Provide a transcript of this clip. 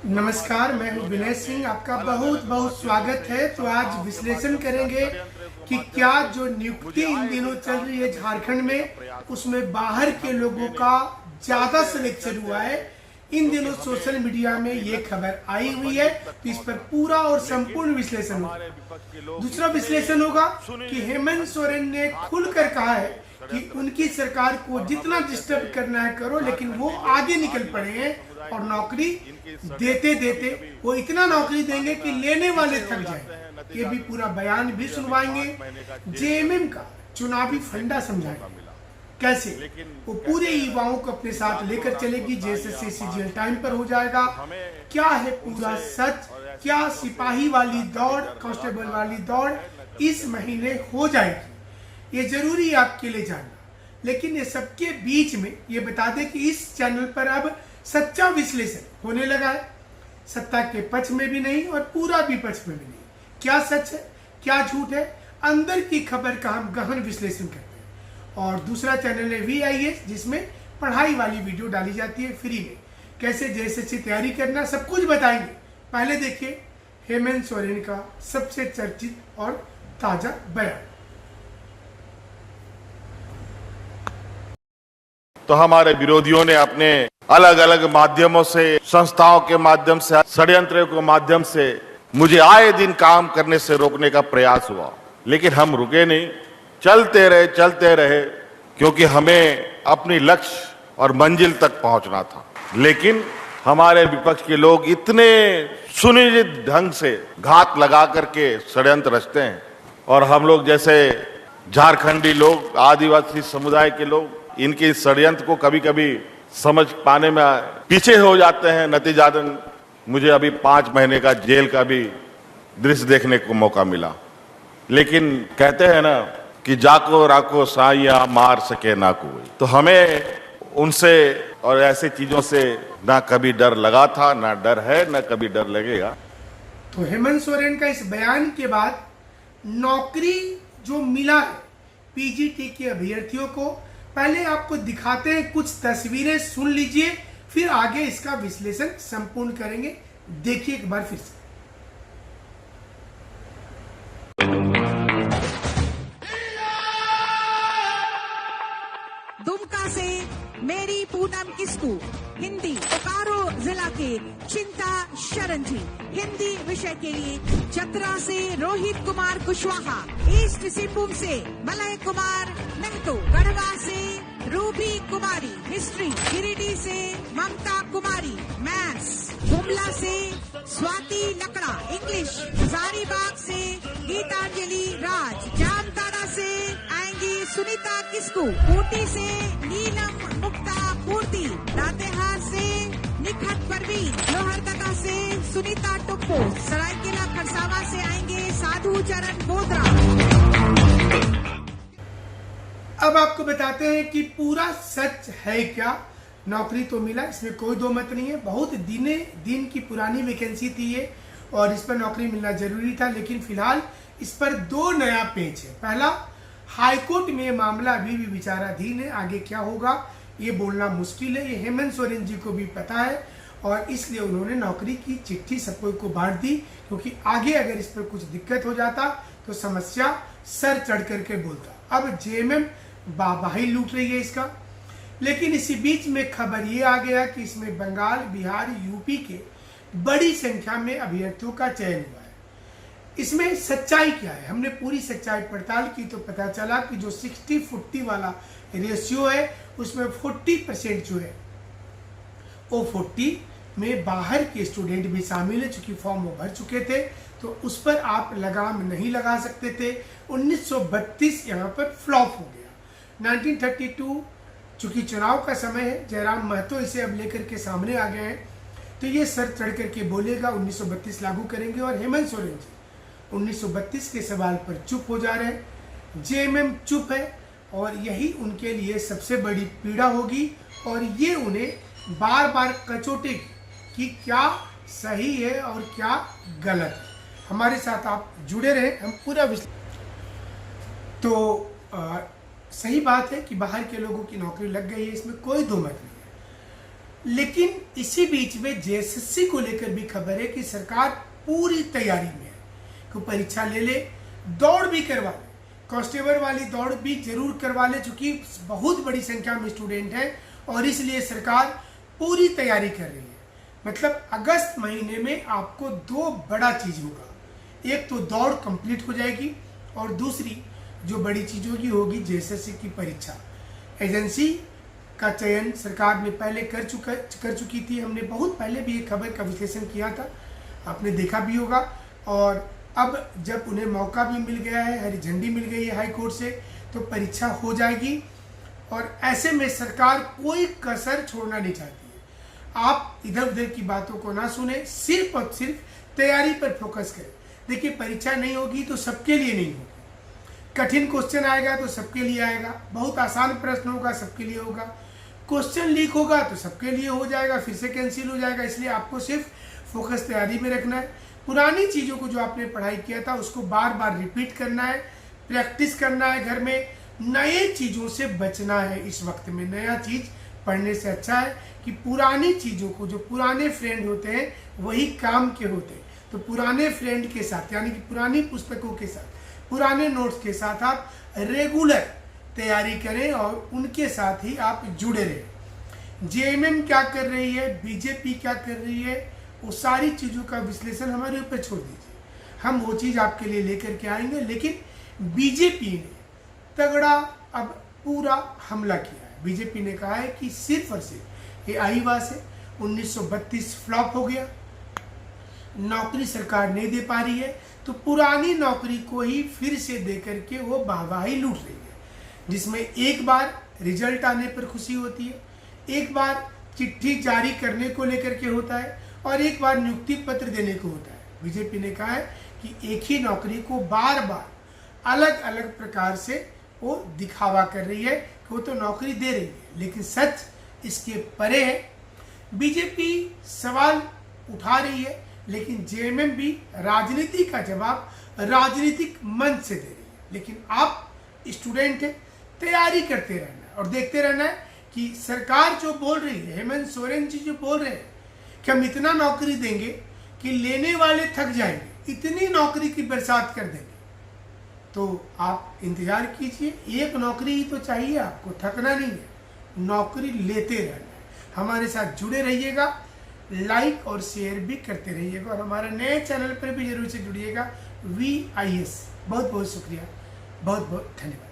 नमस्कार, मैं हूं विनय सिंह। आपका बहुत बहुत स्वागत है। तो आज विश्लेषण करेंगे कि क्या जो नियुक्ति इन दिनों चल रही है झारखंड में, उसमें बाहर के लोगों का ज्यादा सिलेक्शन हुआ है। इन दिनों सोशल मीडिया में ये खबर आई हुई है, तो इस पर पूरा और संपूर्ण विश्लेषण होगा। दूसरा विश्लेषण होगा कि हेमंत सोरेन ने खुलकर कहा है कि उनकी सरकार को जितना डिस्टर्ब करना है करो, लेकिन वो आगे निकल पड़े हैं और नौकरी देते देते वो इतना नौकरी देंगे कि लेने वाले थक जाएंगे। ये भी पूरा बयान भी सुनवाएंगे। जेएमएम का चुनावी फंडा समझाएंगे कैसे वो पूरे युवाओं को अपने साथ लेकर चलेगी। जेएसएससी सीजीएल टाइम पर हो जाएगा। क्या है पूरा सच? क्या सिपाही वाली दौड़, कांस्टेबल वाली दौड़ इस महीने हो जाएगी? ये जरूरी है आपके लिए जानना। लेकिन ये सबके बीच में ये बता दें कि इस चैनल पर अब सच्चा विश्लेषण होने लगा है। सत्ता के पक्ष में भी नहीं और पूरा विपक्ष में भी नहीं। क्या सच है, क्या झूठ है, अंदर की खबर का हम गहन विश्लेषण करते हैं। और दूसरा चैनल है VIS, जिसमें पढ़ाई वाली वीडियो डाली जाती है फ्री में। कैसे जेएसएससी तैयारी करना, सब कुछ बताएंगे। पहले देखिए हेमंत सोरेन का सबसे चर्चित और ताजा बयान। तो हमारे विरोधियों ने अपने अलग अलग माध्यमों से, संस्थाओं के माध्यम से, षड्यंत्रों के माध्यम से मुझे आए दिन काम करने से रोकने का प्रयास हुआ, लेकिन हम रुके नहीं, चलते रहे, क्योंकि हमें अपनी लक्ष्य और मंजिल तक पहुंचना था। लेकिन हमारे विपक्ष के लोग इतने सुनिश्चित ढंग से घात लगा करके षड्यंत्र रचते हैं, और हम लोग जैसे झारखंडी लोग, आदिवासी समुदाय के लोग, इनके षड्यंत्र को कभी कभी समझ पाने में पीछे हो जाते हैं। नतीजातन मुझे अभी 5 महीने का जेल का भी दृश्य देखने को मौका मिला। लेकिन कहते हैं ना कि जाको राको साइया मार सके ना कोई। तो हमें उनसे और ऐसे चीजों से ना कभी डर लगा था, ना डर है, ना कभी डर लगेगा। तो हेमंत सोरेन का इस बयान के बाद नौकरी जो मिला है पीजीटी के अभ्यर्थियों को, पहले आपको दिखाते हैं कुछ तस्वीरें, सुन लीजिए, फिर आगे इसका विश्लेषण संपूर्ण करेंगे। देखिए एक बार फिर से। दुमका से मेरी पूनम किस्कू, हिंदी बोकारो जिला के चिंता शरण थी, हिंदी विषय के लिए। चतरा से रोहित कुमार कुशवाहा, ईस्ट सिंहभूम से मलय कुमार मेहतो, गढ़वा से रूबी कुमारी, हिस्ट्री, गिरिडीह से ममता कुमारी, मैथ्स, गुमला से स्वाति लकड़ा, इंग्लिश, हजारीबाग से गीतांजलि राज, जामताड़ा से आएंगी सुनीता किस्कू, कोटी से नीलम मुक्ता पूर्ति, लातेहार से निखत परवीन, लोहरदगा से सुनीता टुप्पो, सरायकेला खरसावा से आएंगे साधु चरण बोधरा। अब आपको बताते हैं कि पूरा सच है क्या। नौकरी तो मिला, इसमें कोई दो मत नहीं है। बहुत दिन की पुरानी वैकेंसी थी ये, और इस पर नौकरी मिलना जरूरी था। लेकिन फिलहाल इस पर 2 नया पेज है। पहला, हाईकोर्ट में मामला अभी भी विचाराधीन है। आगे क्या होगा ये बोलना मुश्किल है। ये हेमंत सोरेन जी को भी पता है, और इसलिए उन्होंने नौकरी की चिट्ठी सबको को बांट दी, क्योंकि आगे अगर इस पर कुछ दिक्कत हो जाता तो समस्या सर चढ़ करके बोलता। अब जेएमएम बाबाही लूट रही है इसका। लेकिन इसी बीच में खबर ये आ गया कि इसमें बंगाल, बिहार, यूपी के बड़ी संख्या में अभ्यर्थियों का चयन हुआ है। इसमें सच्चाई क्या है? हमने पूरी सच्चाई पड़ताल की तो पता चला कि जो 60-40 वाला रेशियो है, उसमें 40% जो है वो 40 में बाहर के स्टूडेंट भी शामिल है। चूंकि फॉर्म वो भर चुके थे तो उस पर आप लगाम नहीं लगा सकते थे। 1932 यहाँ पर फ्लॉप हो गया। 1932 चूंकि चुनाव का समय है, जयराम महतो इसे अब लेकर के सामने आ गए हैं, तो ये सर चढ़ करके बोलेगा 1932 लागू करेंगे। और हेमंत सोरेन जी 1932 के सवाल पर चुप हो जा रहे हैं। जेएमएम चुप है, और यही उनके लिए सबसे बड़ी पीड़ा होगी। और ये उन्हें बार बार कचोटेगी कि क्या सही है और क्या गलत है। हमारे साथ आप जुड़े रहे, हम पूरा तो सही बात है कि बाहर के लोगों की नौकरी लग गई है, इसमें कोई दो मत नहीं है। लेकिन इसी बीच में जेएसएससी को लेकर भी खबर है कि सरकार पूरी तैयारी में है कि परीक्षा ले ले, दौड़ भी करवा ले, कांस्टेबल वाली दौड़ भी जरूर करवा ले, चूंकि बहुत बड़ी संख्या में स्टूडेंट हैं और इसलिए सरकार पूरी तैयारी कर रही है। मतलब अगस्त महीने में आपको दो बड़ा चीज होगा, एक तो दौड़ कंप्लीट हो जाएगी और दूसरी जो बड़ी चीज होगी जेएसएससी की परीक्षा। एजेंसी का चयन सरकार ने पहले कर चुकी थी। हमने बहुत पहले भी एक खबर का विश्लेषण किया था, आपने देखा भी होगा। और अब जब उन्हें मौका भी मिल गया है, हरी झंडी मिल गई है हाई कोर्ट से, तो परीक्षा हो जाएगी। और ऐसे में सरकार कोई कसर छोड़ना नहीं चाहती है। आप इधर उधर की बातों को ना सुने, सिर्फ और सिर्फ तैयारी पर फोकस करें। देखिए, परीक्षा नहीं होगी तो सबके लिए नहीं होगी। कठिन क्वेश्चन आएगा तो सबके लिए आएगा, बहुत आसान प्रश्न होगा सबके लिए होगा, क्वेश्चन लीक होगा तो सबके लिए हो जाएगा, फिर से कैंसिल हो जाएगा। इसलिए आपको सिर्फ फोकस तैयारी में रखना है। पुरानी चीज़ों को जो आपने पढ़ाई किया था उसको बार बार रिपीट करना है, प्रैक्टिस करना है घर में। नए चीज़ों से बचना है। इस वक्त में नया चीज़ पढ़ने से अच्छा है कि पुरानी चीज़ों को, जो पुराने फ्रेंड होते हैं वही काम के होते हैं। तो पुराने फ्रेंड के साथ, यानी कि पुरानी पुस्तकों के साथ, पुराने नोट्स के साथ आप रेगुलर तैयारी करें और उनके साथ ही आप जुड़े रहें। जेएमएम क्या कर रही है, बीजेपी क्या कर रही है, वो सारी चीज़ों का विश्लेषण हमारे ऊपर छोड़ दीजिए, हम वो चीज़ आपके लिए लेकर के आएंगे। लेकिन बीजेपी ने तगड़ा अब पूरा हमला किया है। बीजेपी ने कहा है कि सिर्फ और सिर्फ ये आईवास है, 1932 फ्लॉप हो गया, नौकरी सरकार नहीं दे पा रही है, तो पुरानी नौकरी को ही फिर से दे करके वो वाहवाही लूट रही है, जिसमें एक बार रिजल्ट आने पर खुशी होती है, एक बार चिट्ठी जारी करने को लेकर के होता है और एक बार नियुक्ति पत्र देने को होता है। बीजेपी ने कहा है कि एक ही नौकरी को बार बार अलग अलग प्रकार से वो दिखावा कर रही है कि वो तो नौकरी दे रही है, लेकिन सच इसके परे है। बीजेपी सवाल उठा रही है, लेकिन जेएमएम भी राजनीति का जवाब राजनीतिक मंच से दे रही है। लेकिन आप स्टूडेंट हैं, तैयारी करते रहना है और देखते रहना है कि सरकार जो बोल रही है, हेमंत सोरेन जी जो बोल रहे हैं कि हम इतना नौकरी देंगे कि लेने वाले थक जाएंगे, इतनी नौकरी की बरसात कर देंगे। तो आप इंतजार कीजिए, एक नौकरी ही तो चाहिए आपको, थकना नहीं है, नौकरी लेते रहना है। हमारे साथ जुड़े रहिएगा, लाइक और शेयर भी करते रहिएगा और हमारे नए चैनल पर भी जरूर से जुड़िएगा, VIS। बहुत बहुत शुक्रिया, बहुत बहुत धन्यवाद।